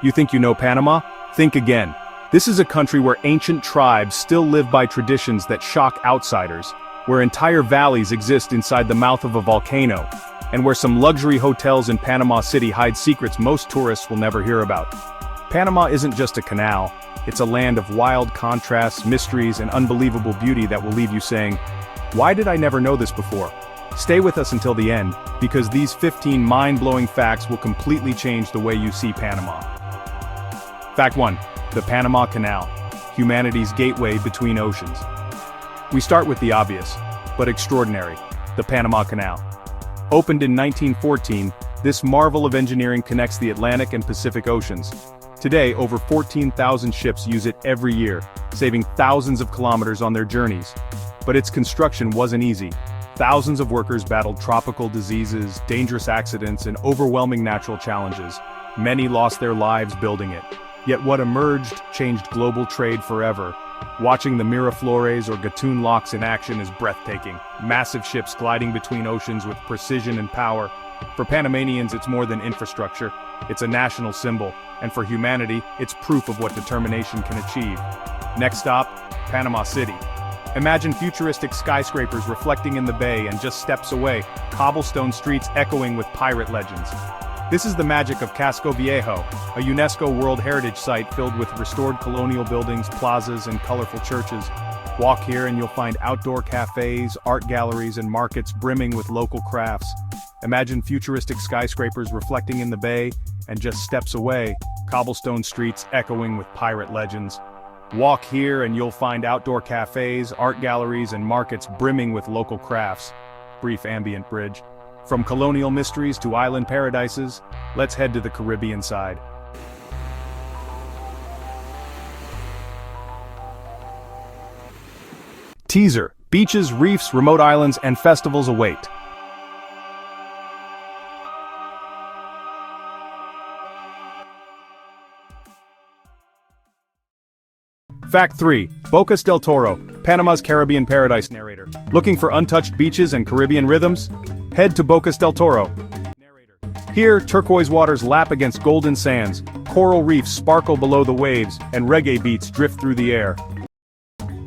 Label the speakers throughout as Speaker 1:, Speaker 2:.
Speaker 1: You think you know Panama? Think again. This is a country where ancient tribes still live by traditions that shock outsiders, where entire valleys exist inside the mouth of a volcano, and where some luxury hotels in Panama City hide secrets most tourists will never hear about. Panama isn't just a canal, it's a land of wild contrasts, mysteries, and unbelievable beauty that will leave you saying, "Why did I never know this before?" Stay with us until the end, because these 15 mind-blowing facts will completely change the way you see Panama. Fact 1. The Panama Canal, humanity's gateway between oceans. We start with the obvious, but extraordinary, the Panama Canal. Opened in 1914, this marvel of engineering connects the Atlantic and Pacific Oceans. Today, over 14,000 ships use it every year, saving thousands of kilometers on their journeys. But its construction wasn't easy. Thousands of workers battled tropical diseases, dangerous accidents, and overwhelming natural challenges. Many lost their lives building it. Yet what emerged changed global trade forever. Watching the Miraflores or Gatun locks in action is breathtaking. Massive ships gliding between oceans with precision and power. For Panamanians, it's more than infrastructure. It's a national symbol. And for humanity, it's proof of what determination can achieve. Next stop, Panama City. Imagine futuristic skyscrapers reflecting in the bay, and just steps away, cobblestone streets echoing with pirate legends. This is the magic of Casco Viejo, a UNESCO World Heritage Site filled with restored colonial buildings, plazas, and colorful churches. Walk here and you'll find outdoor cafes, art galleries, and markets brimming with local crafts. Imagine futuristic skyscrapers reflecting in the bay, and just steps away, cobblestone streets echoing with pirate legends. Walk here and you'll find outdoor cafes, art galleries, and markets brimming with local crafts. Brief ambient bridge. From colonial mysteries to island paradises, let's head to the Caribbean side. Teaser: beaches, reefs, remote islands, and festivals await. Fact 3. Bocas del Toro, Panama's Caribbean paradise. Narrator. Looking for untouched beaches and Caribbean rhythms? Head to Bocas del Toro. Narrator. Here, turquoise waters lap against golden sands, coral reefs sparkle below the waves, and reggae beats drift through the air.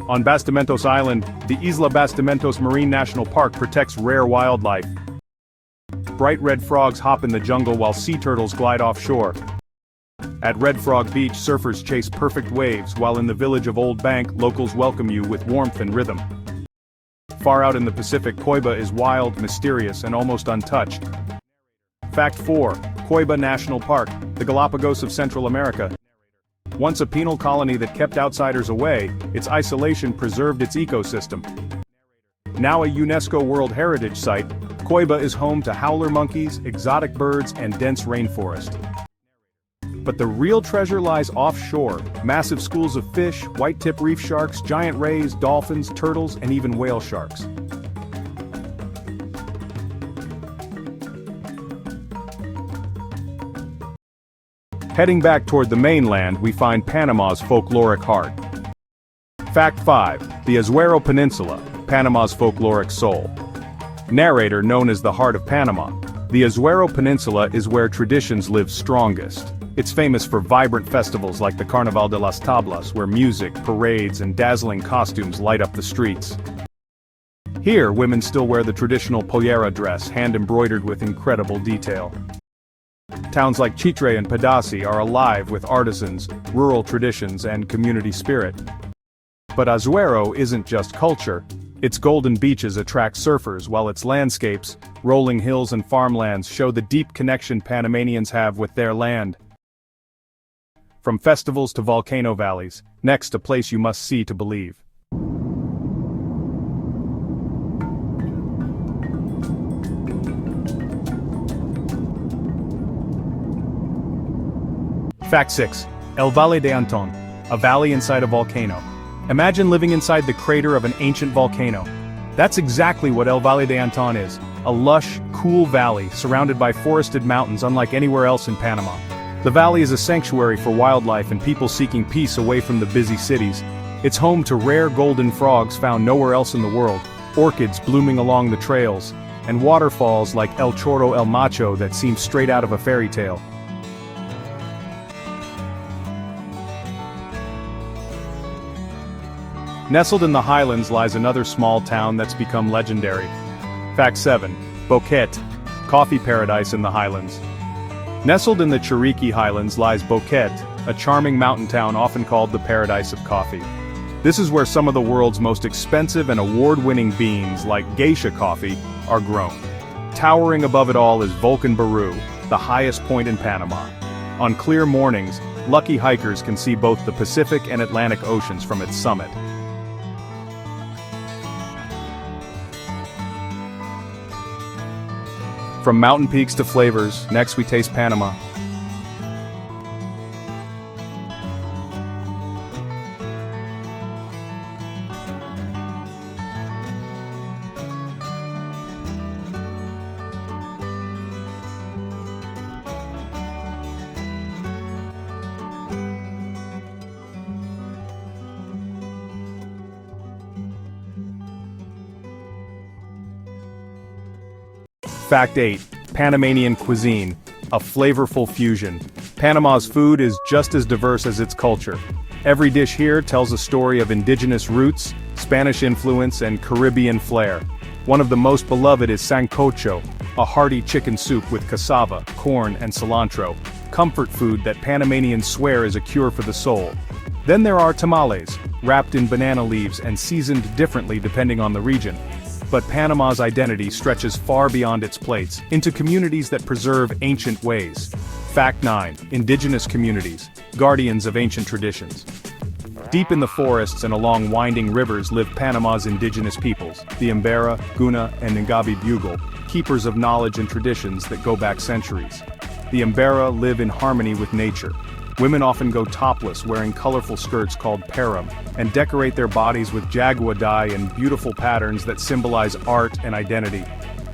Speaker 1: On Bastimentos Island, the Isla Bastimentos Marine National Park protects rare wildlife. Bright red frogs hop in the jungle while sea turtles glide offshore. At Red Frog Beach, surfers chase perfect waves, while in the village of Old Bank, locals welcome you with warmth and rhythm. Far out in the Pacific, Coiba is wild, mysterious, and almost untouched. Fact 4. Coiba National Park, the Galapagos of Central America. Once a penal colony that kept outsiders away, its isolation preserved its ecosystem. Now a UNESCO World Heritage Site, Coiba is home to howler monkeys, exotic birds, and dense rainforest. But the real treasure lies offshore. Massive schools of fish, white-tip reef sharks, giant rays, dolphins, turtles, and even whale sharks. Heading back toward the mainland, we find Panama's folkloric heart. Fact 5. The Azuero Peninsula, Panama's folkloric soul. Narrator. Known as the Heart of Panama, the Azuero Peninsula is where traditions live strongest. It's famous for vibrant festivals like the Carnaval de las Tablas, where music, parades, and dazzling costumes light up the streets. Here, women still wear the traditional pollera dress, hand-embroidered with incredible detail. Towns like Chitre and Padasi are alive with artisans, rural traditions, and community spirit. But Azuero isn't just culture. Its golden beaches attract surfers, while its landscapes, rolling hills and farmlands, show the deep connection Panamanians have with their land. From festivals to volcano valleys, next a place you must see to believe. Fact 6. El Valle de Anton, a valley inside a volcano. Imagine living inside the crater of an ancient volcano. That's exactly what El Valle de Anton is, a lush, cool valley surrounded by forested mountains unlike anywhere else in Panama. The valley is a sanctuary for wildlife and people seeking peace away from the busy cities. It's home to rare golden frogs found nowhere else in the world, orchids blooming along the trails, and waterfalls like El Chorro El Macho that seem straight out of a fairy tale. Nestled in the highlands lies another small town that's become legendary. Fact 7. Boquete, coffee paradise in the highlands. Nestled in the Chiriqui Highlands lies Boquete, a charming mountain town often called the paradise of coffee. This is where some of the world's most expensive and award-winning beans, like geisha coffee, are grown. Towering above it all is Volcan Baru, the highest point in Panama. On clear mornings, lucky hikers can see both the Pacific and Atlantic Oceans from its summit. From mountain peaks to flavors, next we taste Panama. Fact 8. Panamanian cuisine, a flavorful fusion. Panama's food is just as diverse as its culture. Every dish here tells a story of indigenous roots, Spanish influence, and Caribbean flair. One of the most beloved is sancocho, a hearty chicken soup with cassava, corn, and cilantro, comfort food that Panamanians swear is a cure for the soul. Then there are tamales, wrapped in banana leaves and seasoned differently depending on the region. But Panama's identity stretches far beyond its plates, into communities that preserve ancient ways. Fact 9. Indigenous communities, guardians of ancient traditions. Deep in the forests and along winding rivers live Panama's indigenous peoples, the Embera, Guna, and Ngabi Bugle, keepers of knowledge and traditions that go back centuries. The Embera live in harmony with nature. Women often go topless, wearing colorful skirts called param, and decorate their bodies with jagua dye and beautiful patterns that symbolize art and identity.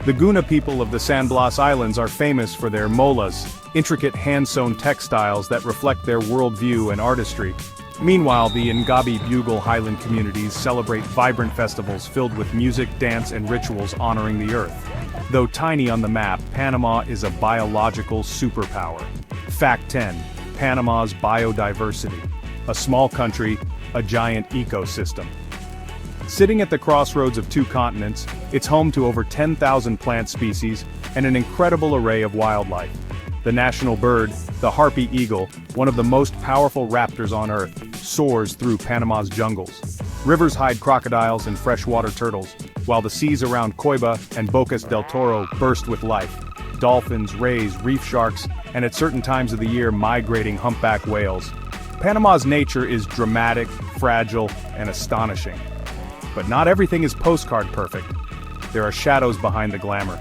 Speaker 1: The Guna people of the San Blas Islands are famous for their molas, intricate hand-sewn textiles that reflect their worldview and artistry. Meanwhile, the Ngabi Bugle Highland communities celebrate vibrant festivals filled with music, dance, and rituals honoring the earth. Though tiny on the map, Panama is a biological superpower. Fact 10. Panama's biodiversity. A small country, a giant ecosystem. Sitting at the crossroads of two continents, it's home to over 10,000 plant species and an incredible array of wildlife. The national bird, the harpy eagle, one of the most powerful raptors on Earth, soars through Panama's jungles. Rivers hide crocodiles and freshwater turtles, while the seas around Coiba and Bocas del Toro burst with life. Dolphins, rays, reef sharks, and at certain times of the year migrating humpback whales. Panama's nature is dramatic, fragile, and astonishing. But not everything is postcard perfect. There are shadows behind the glamour.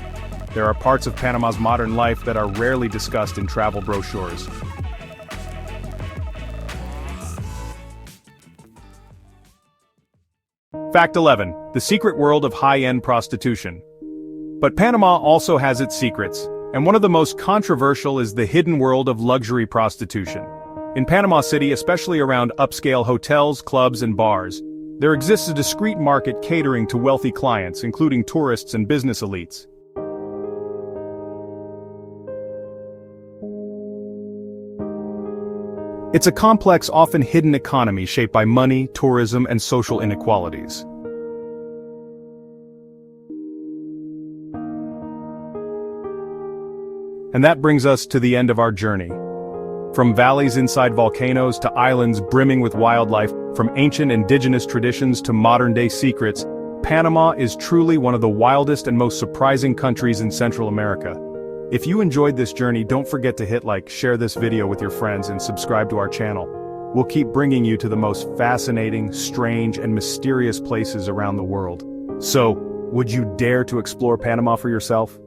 Speaker 1: There are parts of Panama's modern life that are rarely discussed in travel brochures. Fact 11. The secret world of high-end prostitution. But Panama also has its secrets, and one of the most controversial is the hidden world of luxury prostitution. In Panama City, especially around upscale hotels, clubs, and bars, there exists a discreet market catering to wealthy clients, including tourists and business elites. It's a complex, often hidden economy shaped by money, tourism, and social inequalities. And that brings us to the end of our journey. From valleys inside volcanoes to islands brimming with wildlife, from ancient indigenous traditions to modern-day secrets, Panama is truly one of the wildest and most surprising countries in Central America. If you enjoyed this journey, don't forget to hit like, share this video with your friends, and subscribe to our channel. We'll keep bringing you to the most fascinating, strange, and mysterious places around the world. So, would you dare to explore Panama for yourself?